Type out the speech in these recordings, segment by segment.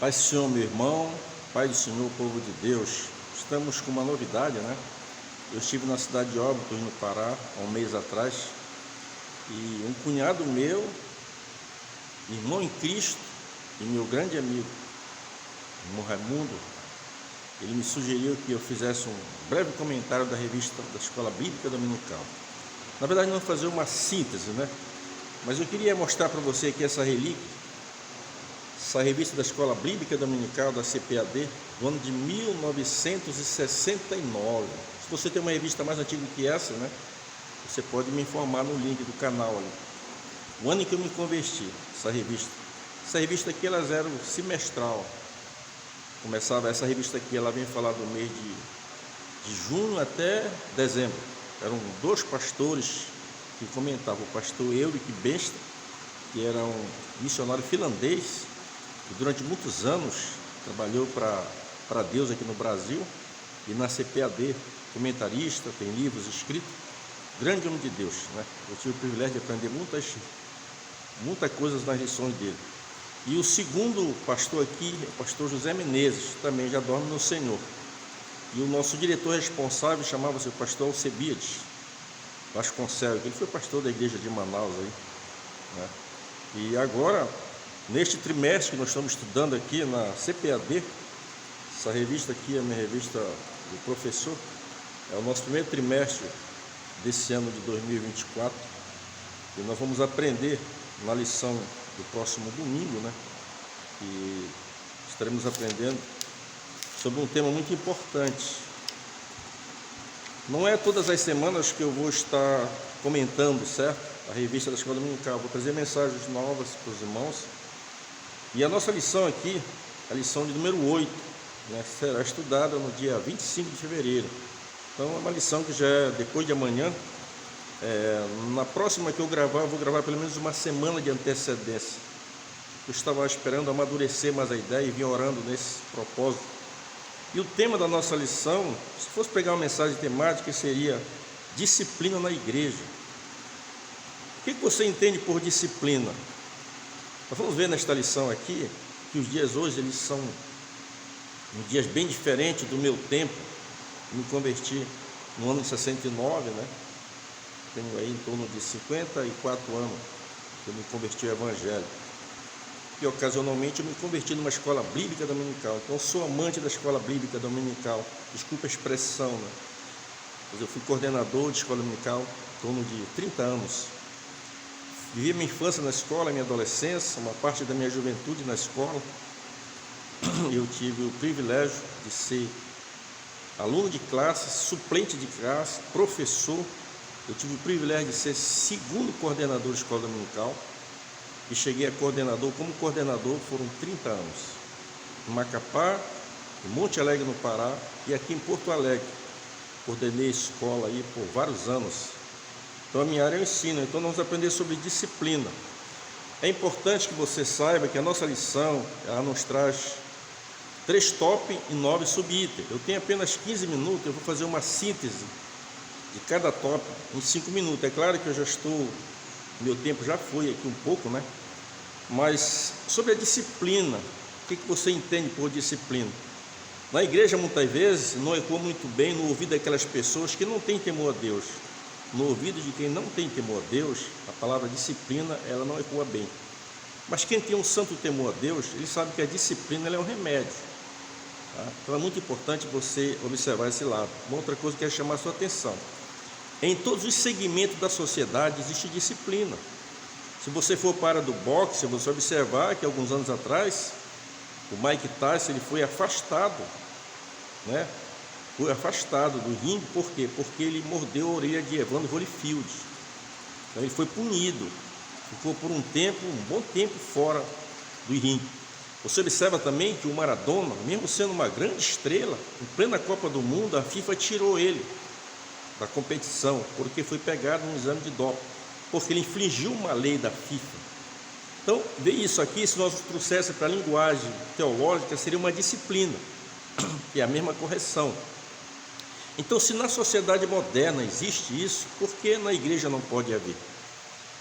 Pai do Senhor, meu irmão, Pai do Senhor, povo de Deus, estamos com uma novidade, né? Eu estive na cidade de Óbidos, no Pará, há um mês atrás, e um cunhado meu, irmão em Cristo, e meu grande amigo, irmão Raimundo, ele me sugeriu que eu fizesse um breve comentário da revista da Escola Bíblica Dominical. Na verdade, não fazer uma síntese, né? Mas eu queria mostrar para você aqui essa relíquia, essa revista da Escola Bíblica Dominical da CPAD, do ano de 1969. Se você tem uma revista mais antiga que essa, né, você pode me informar no link do canal ali. O ano em que eu me converti, essa revista aqui, elas eram semestral. Começava essa revista aqui, ela vem falar do mês de junho até dezembro. Eram dois pastores que comentavam, o pastor Eurico Besta, que era um missionário finlandês, que durante muitos anos trabalhou para Deus aqui no Brasil, e na CPAD, comentarista, tem livros escritos, grande homem de Deus, né? Eu tive o privilégio de aprender muitas coisas nas lições dele. E o segundo pastor aqui é o pastor José Menezes, também já dorme no Senhor. E o nosso diretor responsável chamava-se o pastor Alcebiades Vasconcelos, ele foi pastor da igreja de Manaus aí, né? E agora, neste trimestre que nós estamos estudando aqui na CPAD, essa revista aqui é a minha revista do professor, é o nosso primeiro trimestre desse ano de 2024, e nós vamos aprender na lição do próximo domingo, né? E estaremos aprendendo sobre um tema muito importante. Não é todas as semanas que eu vou estar comentando, certo? A revista da Escola Dominical, vou trazer mensagens novas para os irmãos. E a nossa lição aqui, a lição de número 8, né, será estudada no dia 25 de fevereiro. Então é uma lição que já é depois de amanhã. Na próxima que eu gravar, eu vou gravar pelo menos uma semana de antecedência. Eu estava esperando amadurecer mais a ideia e vim orando nesse propósito. E o tema da nossa lição, se fosse pegar uma mensagem temática, seria disciplina na igreja. O que você entende por disciplina? Nós vamos ver nesta lição aqui que os dias hoje eles são dias bem diferentes do meu tempo. Eu me converti no ano de 69, né? Tenho aí em torno de 54 anos que eu me converti ao Evangelho. E ocasionalmente eu me converti numa escola bíblica dominical. Então eu sou amante da escola bíblica dominical. Desculpa a expressão, né? Mas eu fui coordenador de escola dominical em torno de 30 anos. Vivi minha infância na escola, minha adolescência, uma parte da minha juventude na escola. Eu tive o privilégio de ser aluno de classe, suplente de classe, professor. Eu tive o privilégio de ser segundo coordenador de escola dominical e cheguei a coordenador. Como coordenador foram 30 anos. Em Macapá, em Monte Alegre, no Pará, e aqui em Porto Alegre. Coordenei escola aí por vários anos. Então a minha área é o ensino, então nós vamos aprender sobre disciplina. É importante que você saiba que a nossa lição, ela nos traz 3 tópicos e 9 subitens. Eu tenho apenas 15 minutos, eu vou fazer uma síntese de cada tópico em 5 minutos. É claro que eu já estou, meu tempo já foi aqui um pouco, né? Mas sobre a disciplina, o que você entende por disciplina? Na igreja, muitas vezes, não ecoa muito bem no ouvido daquelas pessoas que não têm temor a Deus. No ouvido de quem não tem temor a Deus, a palavra disciplina, ela não ecoa bem. Mas quem tem um santo temor a Deus, ele sabe que a disciplina ela é um remédio. Tá? Então é muito importante você observar esse lado. Uma outra coisa que eu quero chamar a sua atenção. Em todos os segmentos da sociedade existe disciplina. Se você for para do boxe, você vai observar que alguns anos atrás, o Mike Tyson ele foi afastado, né? Foi afastado do ringue, por quê? Porque ele mordeu a orelha de Evander Holyfield. Então ele foi punido, ficou por um bom tempo fora do ringue. Você observa também que o Maradona, mesmo sendo uma grande estrela, em plena Copa do Mundo, a FIFA tirou ele da competição, porque foi pegado num exame de doping, porque ele infringiu uma lei da FIFA. Então, vê isso aqui, se nós trouxéssemos para a linguagem teológica, seria uma disciplina, que é a mesma correção. Então, se na sociedade moderna existe isso, por que na igreja não pode haver?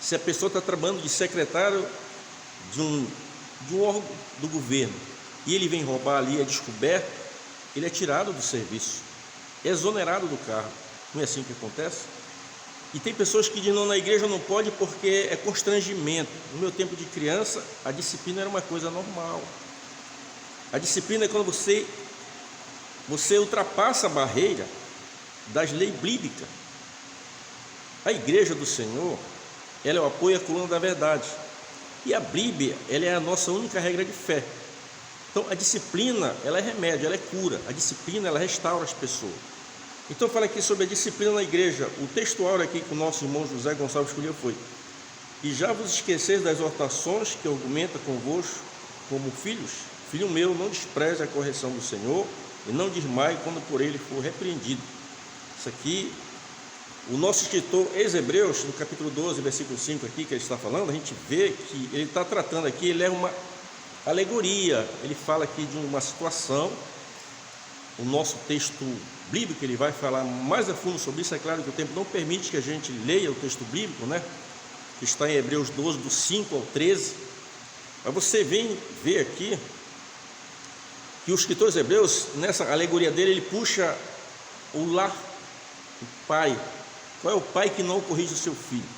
Se a pessoa está trabalhando de secretário de um órgão do governo, e ele vem roubar ali, é descoberto, ele é tirado do serviço, é exonerado do cargo. Não é assim que acontece? E tem pessoas que dizem, não, na igreja não pode porque é constrangimento. No meu tempo de criança, a disciplina era uma coisa normal. A disciplina é quando você ultrapassa a barreira das leis bíblicas. A igreja do Senhor, ela é o apoio à coluna da verdade. E a Bíblia, ela é a nossa única regra de fé. Então, a disciplina, ela é remédio, ela é cura. A disciplina, ela restaura as pessoas. Então, fala aqui sobre a disciplina na igreja. O textual aqui que o nosso irmão José Gonçalves escolheu foi: e já vos esqueceis das exortações que argumenta convosco como filhos? Filho meu, não despreze a correção do Senhor e não desmaie quando por ele for repreendido. Isso aqui, o nosso escritor ex-Hebreus, no capítulo 12, versículo 5 aqui, que ele está falando, a gente vê que ele está tratando aqui, ele é uma alegoria, ele fala aqui de uma situação. O nosso texto bíblico, ele vai falar mais a fundo sobre isso. É claro que o tempo não permite que a gente leia o texto bíblico, né? Que está em Hebreus 12, do 5 ao 13. Mas você vem ver aqui que o escritor dos Hebreus, nessa alegoria dele, ele puxa o lar, o pai. Qual é o pai que não corrige o seu filho?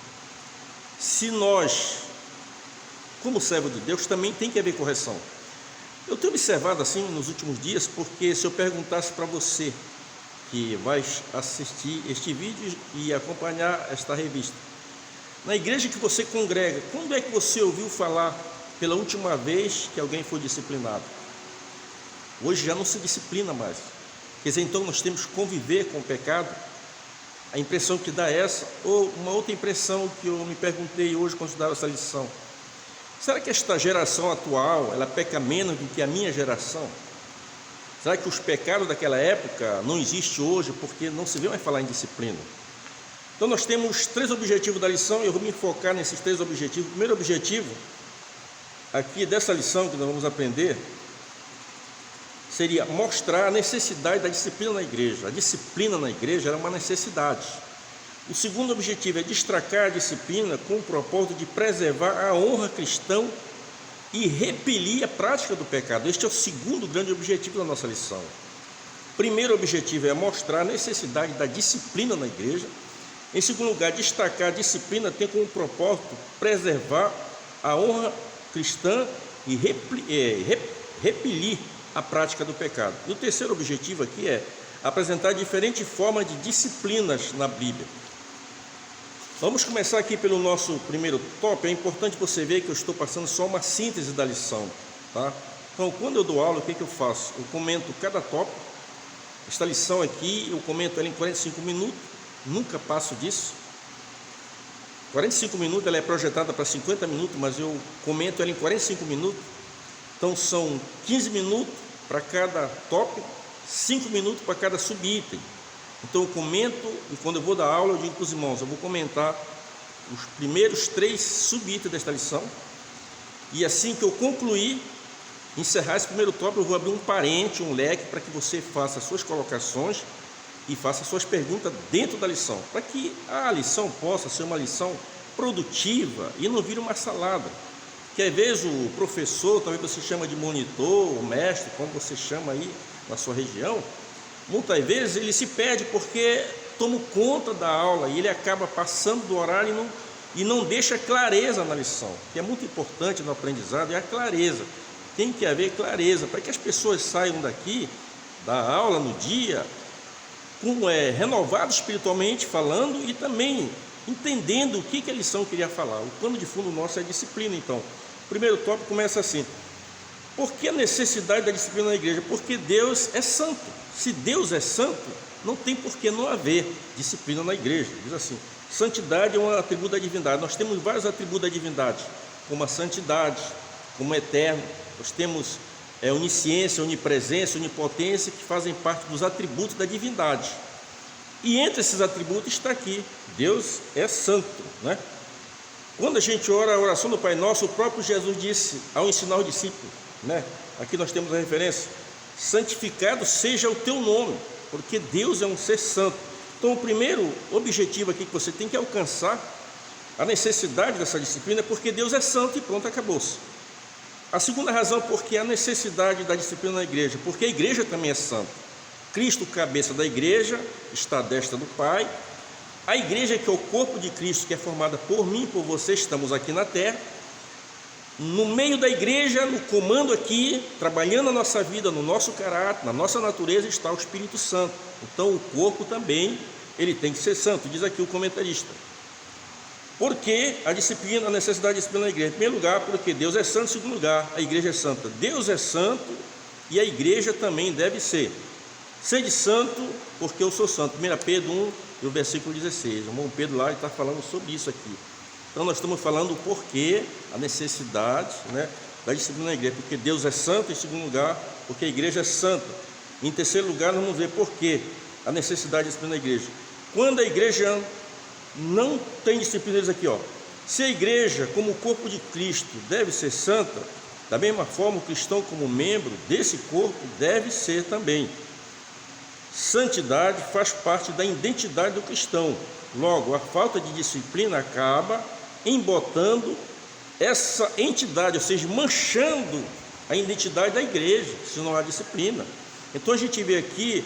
Se nós, como servo de Deus, também tem que haver correção. Eu tenho observado assim nos últimos dias, porque se eu perguntasse para você que vai assistir este vídeo e acompanhar esta revista, na igreja que você congrega, quando é que você ouviu falar pela última vez que alguém foi disciplinado? Hoje já não se disciplina mais. Quer dizer, então nós temos que conviver com o pecado. A impressão que dá é essa, ou uma outra impressão que eu me perguntei hoje quando estudava essa lição: será que esta geração atual, ela peca menos do que a minha geração? Será que os pecados daquela época não existem hoje porque não se vê mais falar em disciplina? Então nós temos 3 objetivos da lição e eu vou me focar nesses 3 objetivos. O primeiro objetivo aqui dessa lição que nós vamos aprender seria mostrar a necessidade da disciplina na igreja. A disciplina na igreja era uma necessidade. O segundo objetivo é destacar a disciplina com o propósito de preservar a honra cristã e repelir a prática do pecado. Este é o segundo grande objetivo da nossa lição. O primeiro objetivo é mostrar a necessidade da disciplina na igreja. Em segundo lugar, destacar a disciplina tem como propósito preservar a honra cristã e repelir a prática do pecado. E o terceiro objetivo aqui é apresentar diferentes formas de disciplinas na Bíblia. Vamos começar aqui pelo nosso primeiro tópico. É importante você ver que eu estou passando só uma síntese da lição, tá? Então, quando eu dou aula, o que eu faço? Eu comento cada tópico. Esta lição aqui, eu comento ela em 45 minutos, nunca passo disso. 45 minutos, ela é projetada para 50 minutos, mas eu comento ela em 45 minutos. Então, são 15 minutos para cada tópico, 5 minutos para cada subitem. Então eu comento, e quando eu vou dar aula, eu digo para os irmãos, eu vou comentar os primeiros 3 subitens desta lição, e assim que eu concluir, encerrar esse primeiro tópico, eu vou abrir um parente, um leque, para que você faça as suas colocações e faça as suas perguntas dentro da lição, para que a lição possa ser uma lição produtiva e não vire uma salada. Que às vezes o professor, talvez você chama de monitor, mestre, como você chama aí na sua região, muitas vezes ele se perde porque toma conta da aula e ele acaba passando do horário e não deixa clareza na lição, que é muito importante no aprendizado, é a clareza. Tem que haver clareza para que as pessoas saiam daqui da aula no dia renovadas espiritualmente falando e também entendendo o que a lição queria falar. O pano de fundo nosso é a disciplina. Então, o primeiro tópico começa assim: por que a necessidade da disciplina na igreja? Porque Deus é santo. Se Deus é santo, não tem por que não haver disciplina na igreja. Diz assim: santidade é um atributo da divindade. Nós temos vários atributos da divindade, como a santidade, como eterno. Nós temos onisciência, onipresença, onipotência, que fazem parte dos atributos da divindade. E entre esses atributos está aqui: Deus é santo, né? Quando a gente ora a oração do Pai Nosso, o próprio Jesus disse ao ensinar os discípulos, né? Aqui nós temos a referência: santificado seja o teu nome, porque Deus é um ser santo. Então o primeiro objetivo aqui que você tem que alcançar, a necessidade dessa disciplina, é porque Deus é santo e pronto, acabou-se. A segunda razão, porque há necessidade da disciplina na igreja, porque a igreja também é santa. Cristo, cabeça da igreja, está à destra do Pai. A igreja, que é o corpo de Cristo, que é formada por mim e por você, estamos aqui na terra. No meio da igreja, no comando aqui, trabalhando a nossa vida, no nosso caráter, na nossa natureza, está o Espírito Santo. Então o corpo também, ele tem que ser santo, diz aqui o comentarista. Por que a disciplina, a necessidade de disciplina na igreja? Em primeiro lugar, porque Deus é santo. Em segundo lugar, a igreja é santa. Deus é santo e a igreja também deve ser. Sede santo, porque eu sou santo. 1 Pedro 1, e o versículo 16. O irmão Pedro lá está falando sobre isso aqui. Então nós estamos falando o porquê, a necessidade, da disciplina na igreja. Porque Deus é santo, em segundo lugar, porque a igreja é santa. Em terceiro lugar, nós vamos ver porquê a necessidade de disciplina na igreja. Quando a igreja não tem disciplina, diz aqui, se a igreja, como o corpo de Cristo, deve ser santa, da mesma forma o cristão, como membro desse corpo, deve ser também. Santidade faz parte da identidade do cristão. Logo, a falta de disciplina acaba embotando essa entidade, ou seja, manchando a identidade da igreja, se não há disciplina. Então a gente vê aqui,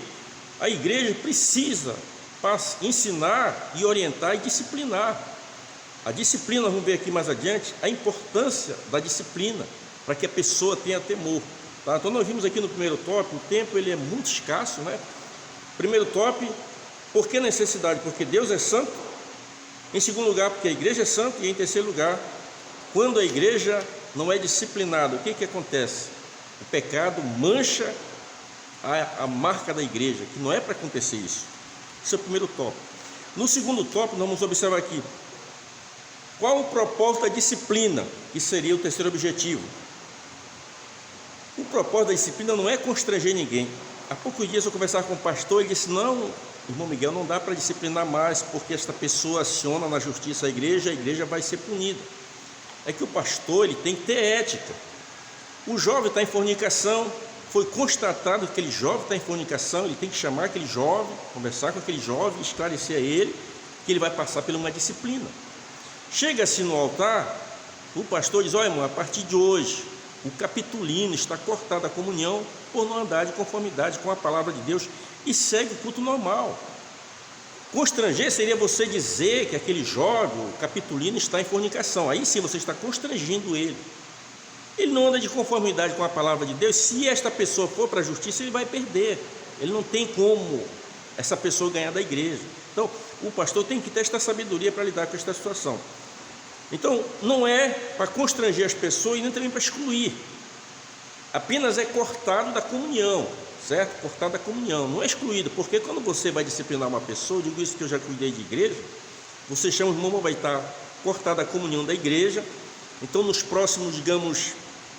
a igreja precisa ensinar e orientar e disciplinar. A disciplina, vamos ver aqui mais adiante, a importância da disciplina, para que a pessoa tenha temor. Tá? Então nós vimos aqui no primeiro tópico, o tempo ele é muito escasso, Primeiro tópico, por que necessidade? Porque Deus é santo. Em segundo lugar, porque a igreja é santa. E em terceiro lugar, quando a igreja não é disciplinada, o que acontece? O pecado mancha a marca da igreja, que não é para acontecer isso. Esse é o primeiro tópico. No segundo tópico, nós vamos observar aqui qual o propósito da disciplina, que seria o terceiro objetivo. O propósito da disciplina não é constranger ninguém. Há poucos dias eu conversava com um pastor e disse: não, irmão Miguel, não dá para disciplinar mais, porque esta pessoa aciona na justiça a igreja vai ser punida. É que o pastor ele tem que ter ética. O jovem está em fornicação, foi constatado que aquele jovem está em fornicação, ele tem que chamar aquele jovem, conversar com aquele jovem, esclarecer a ele que ele vai passar por uma disciplina. Chega-se no altar, o pastor diz: olha, irmão, a partir de hoje o capitulino está cortado da comunhão por não andar de conformidade com a palavra de Deus e segue o culto normal. Constranger seria você dizer que aquele jovem, o capitulino, está em fornicação. Aí sim você está constrangindo ele. Ele não anda de conformidade com a palavra de Deus. Se esta pessoa for para a justiça, ele vai perder. Ele não tem como essa pessoa ganhar da igreja. Então o pastor tem que ter esta sabedoria para lidar com esta situação. Então não é para constranger as pessoas e nem também para excluir. Apenas é cortado da comunhão, certo? Cortado da comunhão, não é excluído. Porque quando você vai disciplinar uma pessoa, eu digo isso que eu já cuidei de igreja, você chama o irmão, vai estar cortada a comunhão da igreja. Então nos próximos, digamos,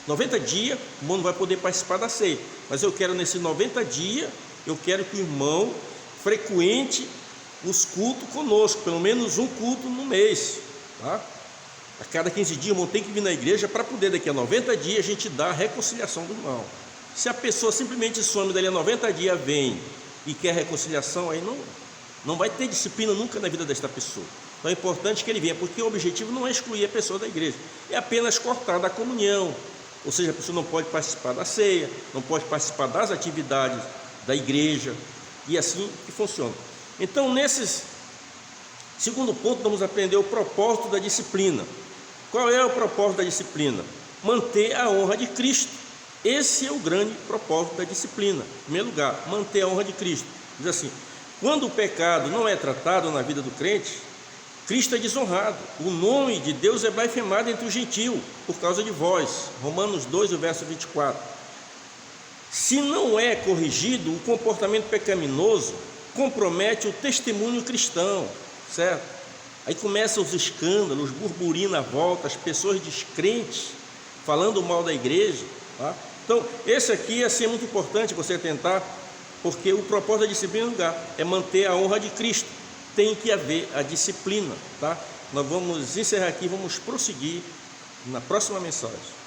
90 dias, o irmão não vai poder participar da ceia. Mas eu quero nesses 90 dias, eu quero que o irmão frequente os cultos conosco, pelo menos um culto no mês, tá? A cada 15 dias o irmão tem que vir na igreja para poder daqui a 90 dias a gente dar a reconciliação do irmão. Se a pessoa simplesmente some dali a 90 dias, vem e quer reconciliação, aí não vai ter disciplina nunca na vida desta pessoa. Então é importante que ele venha, porque o objetivo não é excluir a pessoa da igreja, é apenas cortar da comunhão. Ou seja, a pessoa não pode participar da ceia, não pode participar das atividades da igreja, e assim que funciona. Então nesse segundo ponto vamos aprender o propósito da disciplina. Qual é o propósito da disciplina? Manter a honra de Cristo. Esse é o grande propósito da disciplina. Em primeiro lugar, manter a honra de Cristo. Diz assim: quando o pecado não é tratado na vida do crente, Cristo é desonrado. O nome de Deus é blasfemado entre os gentios por causa de vós. Romanos 2, o verso 24. Se não é corrigido, o comportamento pecaminoso compromete o testemunho cristão, certo? Aí começam os escândalos, os burburinhos na volta, as pessoas descrentes falando mal da igreja, tá? Então esse aqui assim, é muito importante você tentar, porque o propósito da disciplina no lugar é manter a honra de Cristo. Tem que haver a disciplina, tá? Nós vamos encerrar aqui, vamos prosseguir na próxima mensagem.